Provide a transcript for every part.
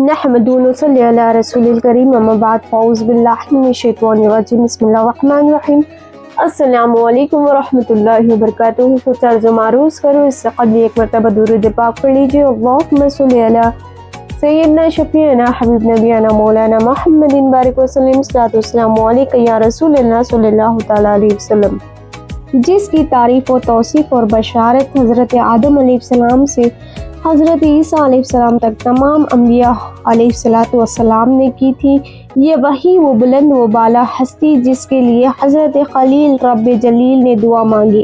نحمدہ و نصلی علی رسول الکریم اما بعد فاعوذ باللہ من الشیطان الرجیم بسم اللہ الرحمن الرحیم السلام علیکم ورحمۃ اللہ وبرکاتہ۔ کچھ عرض و معروض کرو، اس سے قبل ایک مرتبہ درود پاک پڑھ لیجیے۔ اللہم صلی علی سیدنا شفیعنا حبیب نبینا مولانا محمد بارک وسلم صلاۃ والسلام علیک یا رسول اللہ صلی اللہ تعالیٰ علیہ وسلم، جس کی تعریف و توصیف اور بشارت حضرت آدم علیہ السلام سے حضرت عیسیٰ علیہ السلام تک تمام انبیاء علیہ السلام نے کی تھی۔ یہ وہی وہ بلند و بالا ہستی جس کے لیے حضرت خلیل رب جلیل نے دعا مانگی،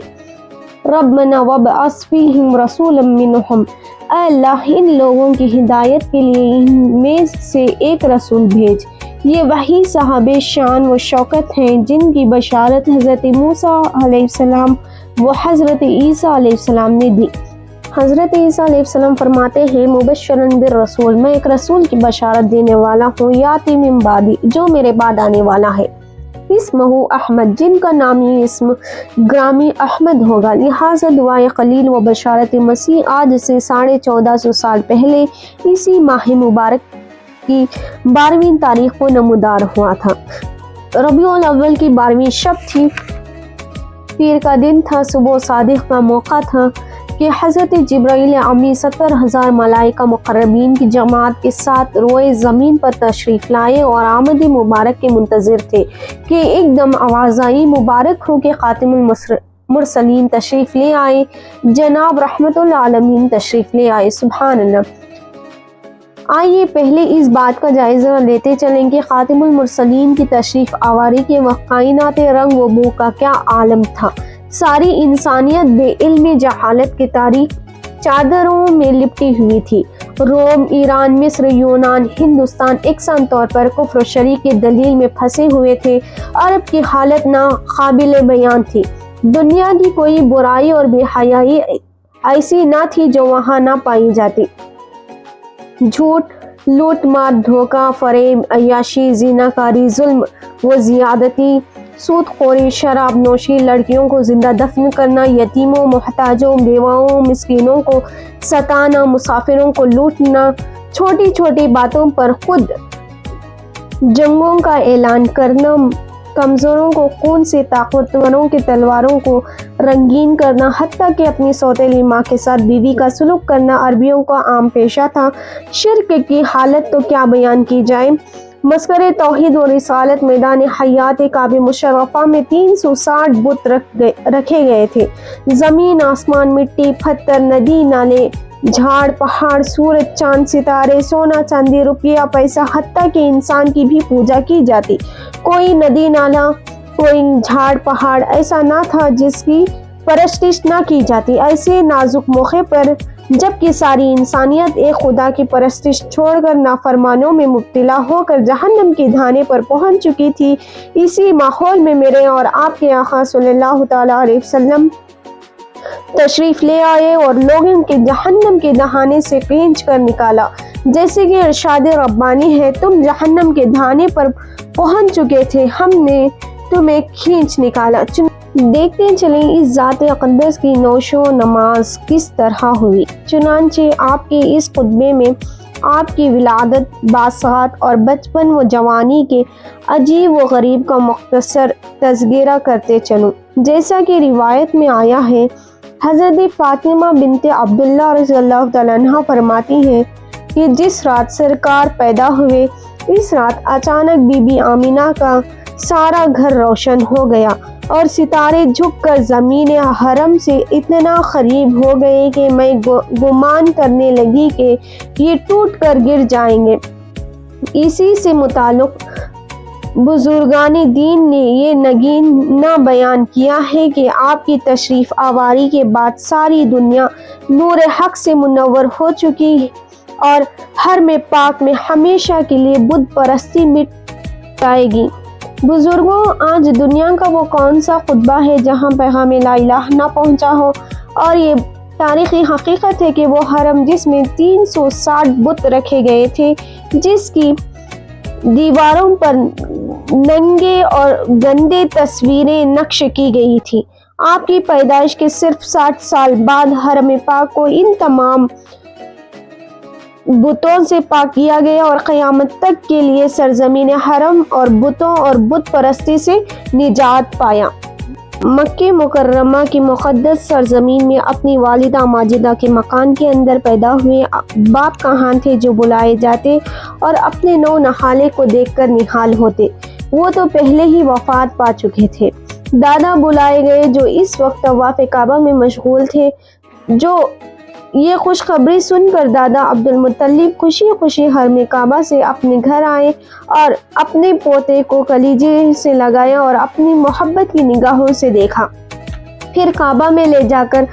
ربنا وابعث فیہم رسولا منہم، اے اللہ ان لوگوں کی ہدایت کے لیے ان میں سے ایک رسول بھیج۔ یہ وہی صاحب شان و شوکت ہیں جن کی بشارت حضرت موسیٰ علیہ السلام و حضرت عیسیٰ علیہ السلام نے دی۔ حضرت عیسیٰ علیہ السلام فرماتے ہیں، مبشرا بالرسول، میں ایک رسول کی بشارت دینے والا ہوں، یاتی من بعدی، جو میرے بعد آنے والا ہے، اسمہ احمد، جن کا نامی اسم گرامی احمد ہوگا۔ لہٰذا دعائے خلیل و بشارت مسیح آج سے 1450 سال پہلے اسی ماہ مبارک کی 12ویں تاریخ کو نمودار ہوا تھا۔ ربیع الاول کی 12ویں شب تھی، پیر کا دن تھا، صبح صادق کا موقع تھا کہ حضرت جبرائیل امی 70,000 ملائکہ مقربین کی جماعت کے ساتھ روئے زمین پر تشریف لائے اور آمد مبارک کے منتظر تھے کہ ایک دم آواز آئی، مبارک ہو کہ خاتم المرسلین تشریف لے آئے، جناب رحمت العالمین تشریف لے آئے۔ سبحان اللہ۔ آئیے پہلے اس بات کا جائزہ لیتے چلیں کہ خاتم المرسلین کی تشریف آوری کے وقت کائنات رنگ و بو کا کیا عالم تھا۔ ساری انسانیت بے علم جہالت کے تاریک چادروں میں لپٹی ہوئی تھی۔ روم، ایران، مصر، یونان، ہندوستان یکساں طور پر کفر و شرک کے دلیل میں پھنسے ہوئے تھے۔ عرب کی حالت ناقابل بیان تھی۔ دنیا کی کوئی برائی اور بے حیائی ایسی نہ تھی جو وہاں نہ پائی جاتی۔ جھوٹ، لوٹ مار، دھوکہ، فریب، عیاشی، زیناکاری، ظلم و زیادتی، سود خوری، شراب نوشی، لڑکیوں کو زندہ دفن کرنا، یتیموں، محتاجوں، بیواؤں، مسکینوں کو ستانا، مسافروں کو لوٹنا، چھوٹی چھوٹی باتوں پر خود جنگوں کا اعلان کرنا، کمزوروں کو خون سے، طاقتوروں کی تلواروں کو رنگین کرنا، حتیٰ کہ اپنی سوتیلی ماں کے ساتھ بیوی کا سلوک کرنا عربیوں کا عام پیشہ تھا۔ شرک کی حالت تو کیا بیان کی جائے۔ مسکر توحید و رسالت میدان حیات کعبہ مشرفہ میں 360 بت رکھے گئے تھے۔ زمین، آسمان، مٹی، پتھر، ندی، نالے، جھاڑ، پہاڑ، سورج، چاند، ستارے، سونا، چاندی، روپیہ، پیسہ، حتیٰ کہ انسان کی بھی پوجا کی جاتی۔ کوئی ندی نالا، کوئی جھاڑ پہاڑ ایسا نہ تھا جس کی پرستش نہ کی جاتی۔ ایسے نازک موقع پر جبکہ ساری انسانیت ایک خدا کی پرستش چھوڑ کر نافرمانیوں میں مبتلا ہو کر جہنم کے دھانے پر پہنچ چکی تھی، اسی ماحول میں میرے اور آپ کے آقا صلی اللہ تعالیٰ علیہ وسلم تشریف لے آئے اور لوگوں کے جہنم کے دہانے سے کھینچ کر نکالا۔ جیسے کہ ارشاد ربانی ہے، تم جہنم کے دھانے پر پہنچ چکے تھے، ہم نے تمہیں کھینچ نکالا۔ دیکھتے چلیں اس ذات اقدس کی نوشو نماز کس طرح ہوئی۔ چنانچہ آپ کے اس خطبے میں آپ کی ولادت، باسات اور بچپن و جوانی کے عجیب و غریب کا مختصر تذکرہ کرتے چلوں۔ جیسا کہ روایت میں آیا ہے، حضرت فاطمہ بنت عبداللہ رضی اللہ تعالیٰ عنہ فرماتی ہیں کہ جس رات سرکار پیدا ہوئے، اس رات اچانک بی بی آمینہ کا سارا گھر روشن ہو گیا اور ستارے جھک کر زمین حرم سے اتنا قریب ہو گئے کہ میں گمان کرنے لگی کہ یہ ٹوٹ کر گر جائیں گے۔ اسی سے متعلق بزرگان دین نے یہ نگینہ بیان کیا ہے کہ آپ کی تشریف آوری کے بعد ساری دنیا نور حق سے منور ہو چکی اور حرم پاک میں ہمیشہ کے لیے بت پرستی مٹ جائے گی۔ بزرگوں، آج دنیا کا وہ کون سا خطبہ ہے جہاں پیغام لا الہ نہ پہنچا ہو، اور یہ تاریخی حقیقت ہے کہ وہ حرم جس میں 360 بت رکھے گئے تھے، جس کی دیواروں پر ننگے اور گندے تصویریں نقش کی گئی تھی، آپ کی پیدائش کے صرف 60 سال بعد حرم پاک کو ان تمام بتوں سے پاک کیا گیا اور قیامت تک کے لیے سرزمین حرم اور بتوں اور بت پرستی سے نجات پایا۔ مکہ مکرمہ کی مقدس سرزمین میں اپنی والدہ ماجدہ کے مکان کے اندر پیدا ہوئے باپ کہاں تھے جو بلائے جاتے اور اپنے نو نہالے کو دیکھ کر نہال ہوتے، وہ تو پہلے ہی وفات پا چکے تھے۔ دادا بلائے گئے جو اس وقت طواف کعبہ میں مشغول تھے۔ جو یہ خوشخبری سن کر دادا عبد المطلب خوشی خوشی حرم کعبہ سے اپنے گھر آئے اور اپنے پوتے کو کلیجے سے لگایا اور اپنی محبت کی نگاہوں سے دیکھا۔ پھر کعبہ میں لے جا کر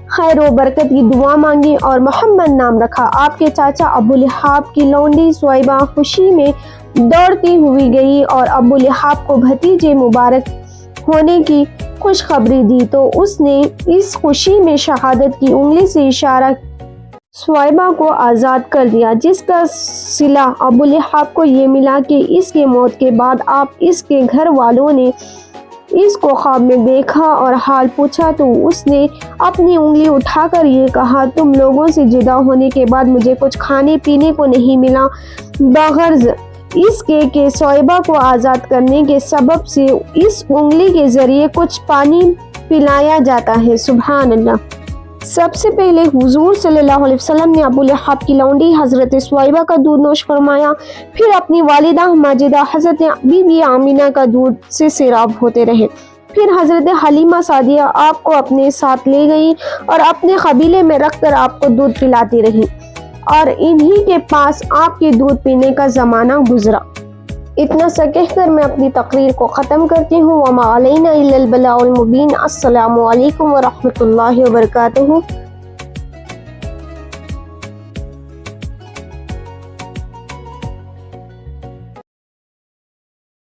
خیر و برکت کی دعا مانگی اور محمد نام رکھا۔ آپ کے چاچا ابو لہاب کی لونڈی سویبہ خوشی میں دوڑتی ہوئی گئی اور ابو لہاب کو بھتیجے مبارک ہونے کی خوشخبری دی تو اس نے اس خوشی میں شہادت کی انگلی سے اشارہ سویبہ کو آزاد کر دیا، جس کا صلہ ابو لہاب کو یہ ملا کہ اس کے موت کے بعد آپ اس کے گھر والوں نے اس کو خواب میں دیکھا اور حال پوچھا تو اس نے اپنی انگلی اٹھا کر یہ کہا، تم لوگوں سے جدا ہونے کے بعد مجھے کچھ کھانے پینے کو نہیں ملا، بغرض اس کے کہ سویبہ کو آزاد کرنے کے سبب سے اس انگلی کے ذریعے کچھ پانی پلایا جاتا ہے۔ سبحان اللہ۔ سب سے پہلے حضور صلی اللہ علیہ وسلم نے ابو لہاب کی لونڈی حضرت سویبہ کا دودھ نوش فرمایا، پھر اپنی والدہ ماجدہ حضرت بی بی آمینہ کا دودھ سے سیراب ہوتے رہے، پھر حضرت حلیمہ سعدیہ آپ کو اپنے ساتھ لے گئی اور اپنے قبیلے میں رکھ کر آپ کو دودھ پلاتی رہی اور انہی کے پاس آپ کے دودھ پینے کا زمانہ گزرا۔ اتنا سا کہہ کر میں اپنی تقریر کو ختم کرتی ہوں۔ وما علینا الا البلاغ المبین۔ السلام علیکم ورحمۃ اللہ وبرکاتہ۔